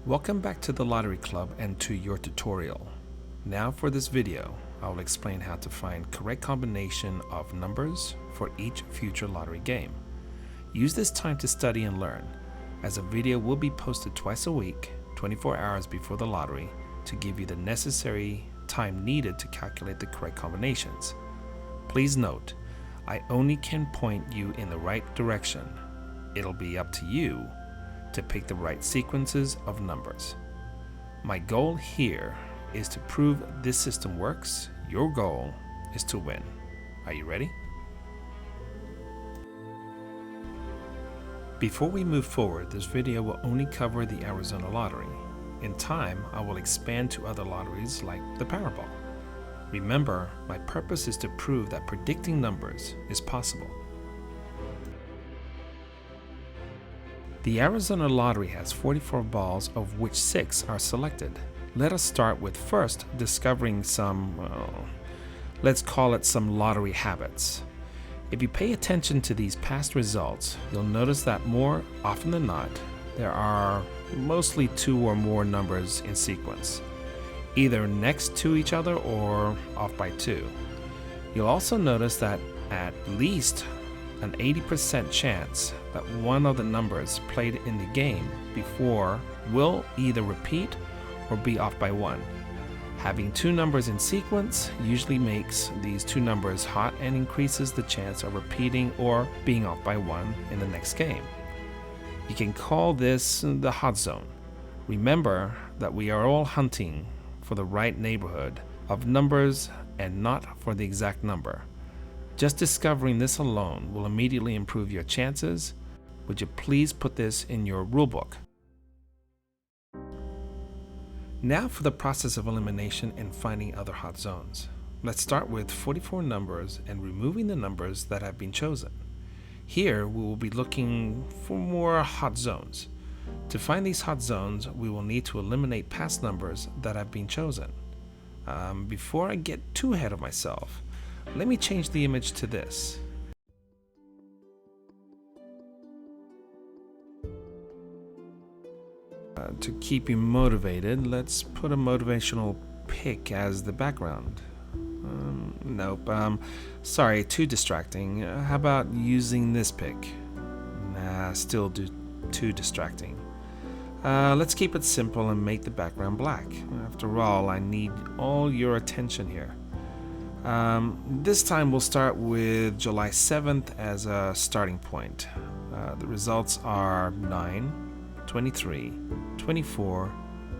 Welcome back to the Lottery Club and to your tutorial. Now for this video, I will explain how to find correct combination of numbers for each future lottery game. Use this time to study and learn, as a video will be posted twice a week, 24 hours before the lottery, to give you the necessary time needed to calculate the correct combinations. Please note, I only can point you in the right direction. It'll be up to you to pick the right sequences of numbers. My goal here is to prove this system works. Your goal is to win. Are you ready? Before we move forward, this video will only cover the Arizona lottery. In time, I will expand to other lotteries like the Powerball. Remember, my purpose is to prove that predicting numbers is possible. The Arizona lottery has 44 balls, of which 6 are selected. Let us start with first discovering some, let's call it some lottery habits. If you pay attention to these past results, you'll notice that more often than not, there are mostly 2 or more numbers in sequence, either next to each other or off by 2. You'll also notice that at least an 80% chance that one of the numbers played in the game before will either repeat or be off by 1. Having 2 numbers in sequence usually makes these 2 numbers hot and increases the chance of repeating or being off by 1 in the next game. You can call this the hot zone. Remember that we are all hunting for the right neighborhood of numbers and not for the exact number. Just discovering this alone will immediately improve your chances. Would you please put this in your rulebook? Now for the process of elimination and finding other hot zones. Let's start with 44 numbers and removing the numbers that have been chosen. Here we will be looking for more hot zones. To find these hot zones, we will need to eliminate past numbers that have been chosen. Before I get too ahead of myself, let me change the image to this. To keep you motivated, let's put a motivational pic as the background. Nope, sorry, too distracting. How about using this pic? Nah, still too distracting. Let's keep it simple and make the background black. After all, I need all your attention here. This time we'll start with July 7th as a starting point. The results are 9, 23, 24,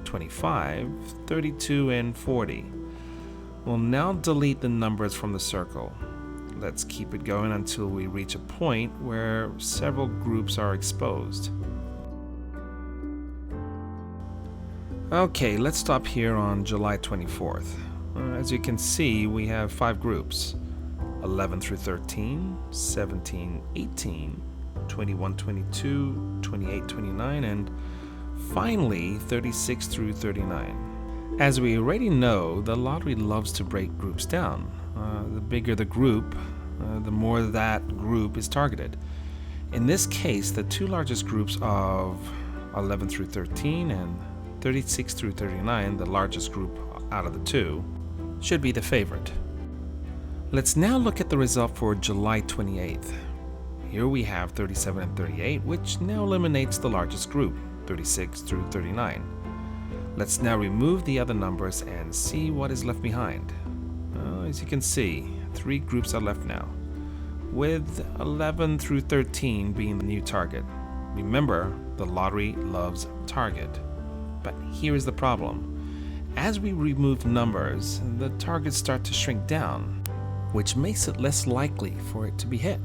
25, 32, and 40. We'll now delete the numbers from the circle. Let's keep it going until we reach a point where several groups are exposed. Okay, let's stop here on July 24th. As you can see, we have 5 groups: 11 through 13, 17, 18, 21, 22, 28, 29, and finally 36 through 39. As we already know, the lottery loves to break groups down. The bigger the group, the more that group is targeted. In this case, the 2 largest groups of 11 through 13 and 36 through 39, the largest group out of the 2, should be the favorite. Let's now look at the result for July 28th. Here we have 37 and 38, which now eliminates the largest group, 36 through 39. Let's now remove the other numbers and see what is left behind. As you can see, 3 groups are left now, with 11 through 13 being the new target. Remember, the lottery loves target. But here is the problem. As we remove numbers, the targets start to shrink down, which makes it less likely for it to be hit.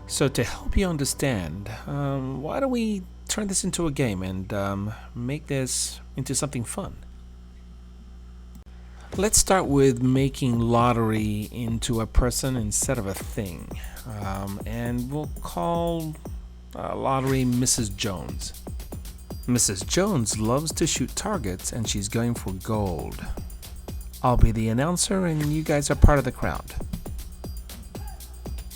So to help you understand, why don't we turn this into a game and make this into something fun? Let's start with making lottery into a person instead of a thing, and we'll call lottery Mrs. Jones. Mrs. Jones loves to shoot targets and she's going for gold. I'll be the announcer and you guys are part of the crowd.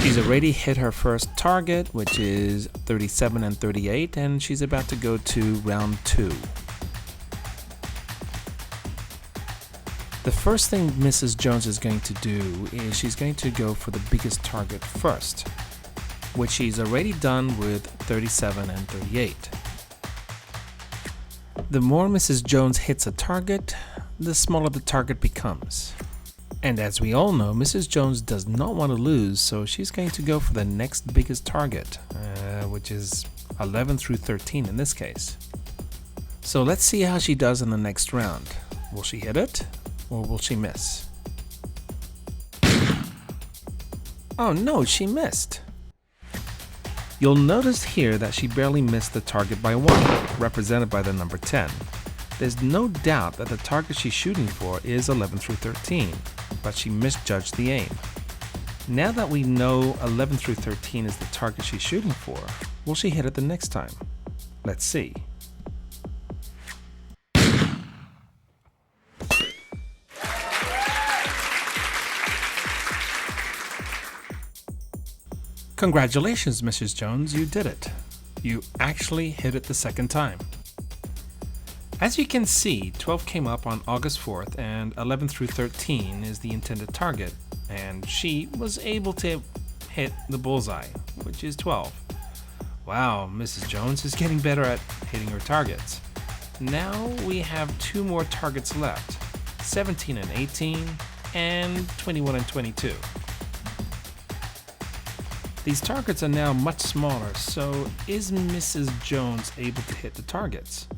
She's already hit her first target, which is 37 and 38, and she's about to go to round 2. The first thing Mrs. Jones is going to do is she's going to go for the biggest target first, which she's already done with 37 and 38. The more Mrs. Jones hits a target, the smaller the target becomes. And as we all know, Mrs. Jones does not want to lose, so she's going to go for the next biggest target, which is 11 through 13 in this case. So let's see how she does in the next round. Will she hit it, or will she miss? Oh no, she missed. You'll notice here that she barely missed the target by 1, represented by the number 10. There's no doubt that the target she's shooting for is 11 through 13, but she misjudged the aim. Now that we know 11 through 13 is the target she's shooting for, will she hit it the next time? Let's see. Congratulations, Mrs. Jones, you did it. You actually hit it the second time. As you can see, 12 came up on August 4th and 11 through 13 is the intended target, and she was able to hit the bullseye, which is 12. Wow, Mrs. Jones is getting better at hitting her targets. Now we have 2 more targets left, 17 and 18 and 21 and 22. These targets are now much smaller, so is Mrs. Jones able to hit the targets?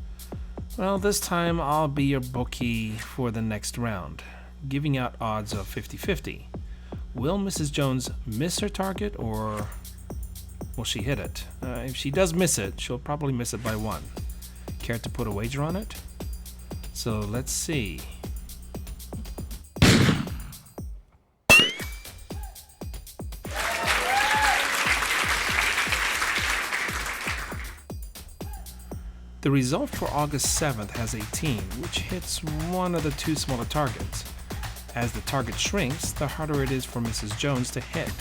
Well, this time I'll be your bookie for the next round, giving out odds of 50-50. Will Mrs. Jones miss her target, or will she hit it? If she does miss it, she'll probably miss it by 1. Care to put a wager on it? So let's see. The result for August 7th has 18, which hits one of the 2 smaller targets. As the target shrinks, the harder it is for Mrs. Jones to hit.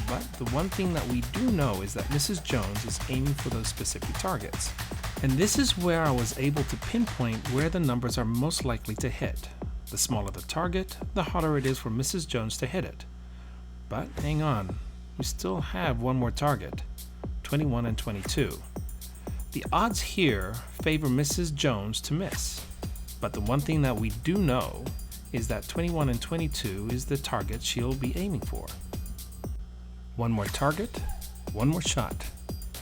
But the one thing that we do know is that Mrs. Jones is aiming for those specific targets. And this is where I was able to pinpoint where the numbers are most likely to hit. The smaller the target, the harder it is for Mrs. Jones to hit it. But hang on, we still have one more target, 21 and 22. The odds here favor Mrs. Jones to miss, but the one thing that we do know is that 21 and 22 is the target she'll be aiming for. One more target, one more shot.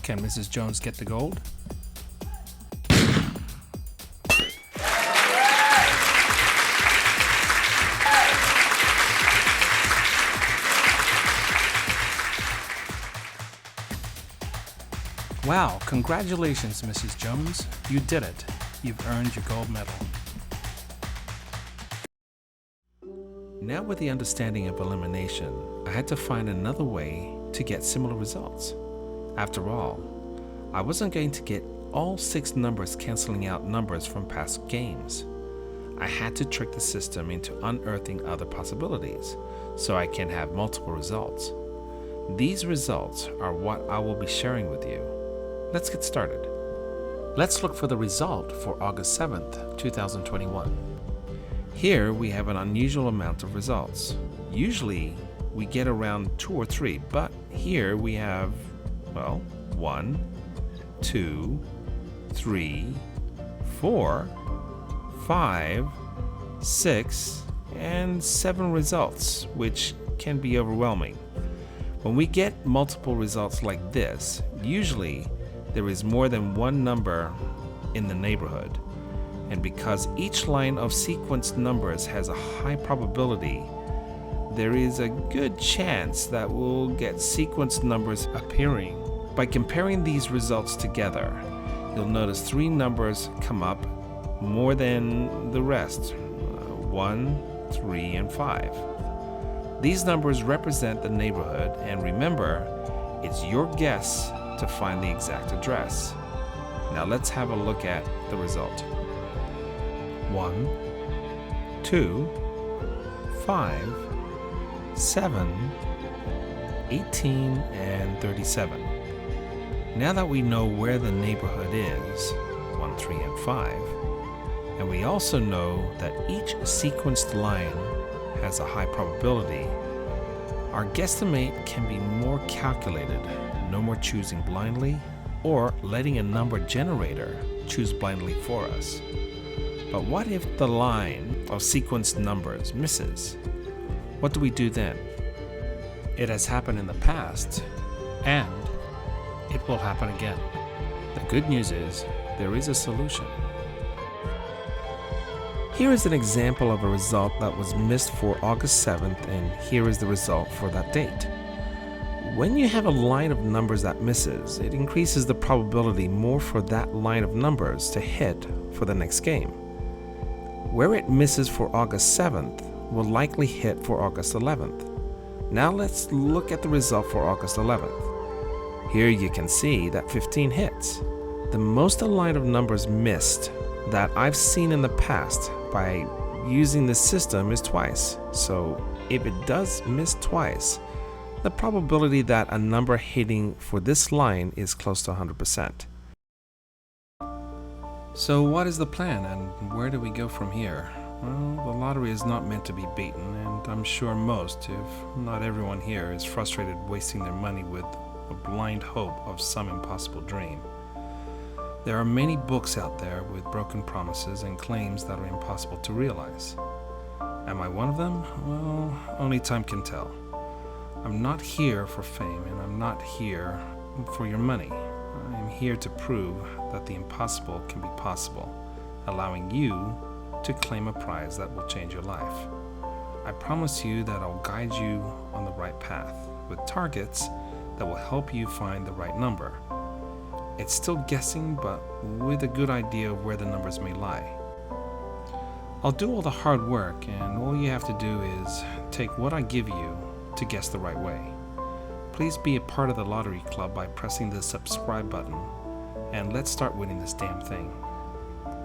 Can Mrs. Jones get the gold? Wow, congratulations, Mrs. Jones. You did it. You've earned your gold medal. Now with the understanding of elimination, I had to find another way to get similar results. After all, I wasn't going to get all 6 numbers canceling out numbers from past games. I had to trick the system into unearthing other possibilities, so I can have multiple results. These results are what I will be sharing with you. Let's get started. Let's look for the result for August 7th, 2021. Here we have an unusual amount of results. Usually we get around 2 or 3, but here we have, well, 1, 2, 3, 4, 5, 6, and 7 results, which can be overwhelming. When we get multiple results like this, usually there is more than one number in the neighborhood. And because each line of sequenced numbers has a high probability, there is a good chance that we'll get sequenced numbers appearing. By comparing these results together, you'll notice 3 numbers come up more than the rest, 1, 3, and 5. These numbers represent the neighborhood, and remember, it's your guess to find the exact address. Now let's have a look at the result. 1, 2, 5, 7, 18, and 37. Now that we know where the neighborhood is, 1, 3, and 5, and we also know that each sequenced line has a high probability, our guesstimate can be more calculated, no more choosing blindly or letting a number generator choose blindly for us. But what if the line of sequenced numbers misses? What do we do then? It has happened in the past, and it will happen again. The good news is there is a solution. Here is an example of a result that was missed for August 7th, and here is the result for that date. When you have a line of numbers that misses, it increases the probability more for that line of numbers to hit for the next game. Where it misses for August 7th will likely hit for August 11th. Now let's look at the result for August 11th. Here you can see that 15 hits. The most a line of numbers missed that I've seen in the past by using this system is twice. So if it does miss twice, the probability that a number hitting for this line is close to 100%. So what is the plan and where do we go from here? Well, the lottery is not meant to be beaten, and I'm sure most, if not everyone here, is frustrated wasting their money with a blind hope of some impossible dream. There are many books out there with broken promises and claims that are impossible to realize. Am I one of them? Well, only time can tell. I'm not here for fame, and I'm not here for your money. I'm here to prove that the impossible can be possible, allowing you to claim a prize that will change your life. I promise you that I'll guide you on the right path with targets that will help you find the right number. It's still guessing, but with a good idea of where the numbers may lie. I'll do all the hard work, and all you have to do is take what I give you to guess the right way. Please be a part of the lottery club by pressing the subscribe button, and let's start winning this damn thing.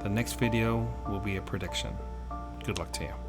The next video will be a prediction. Good luck to you.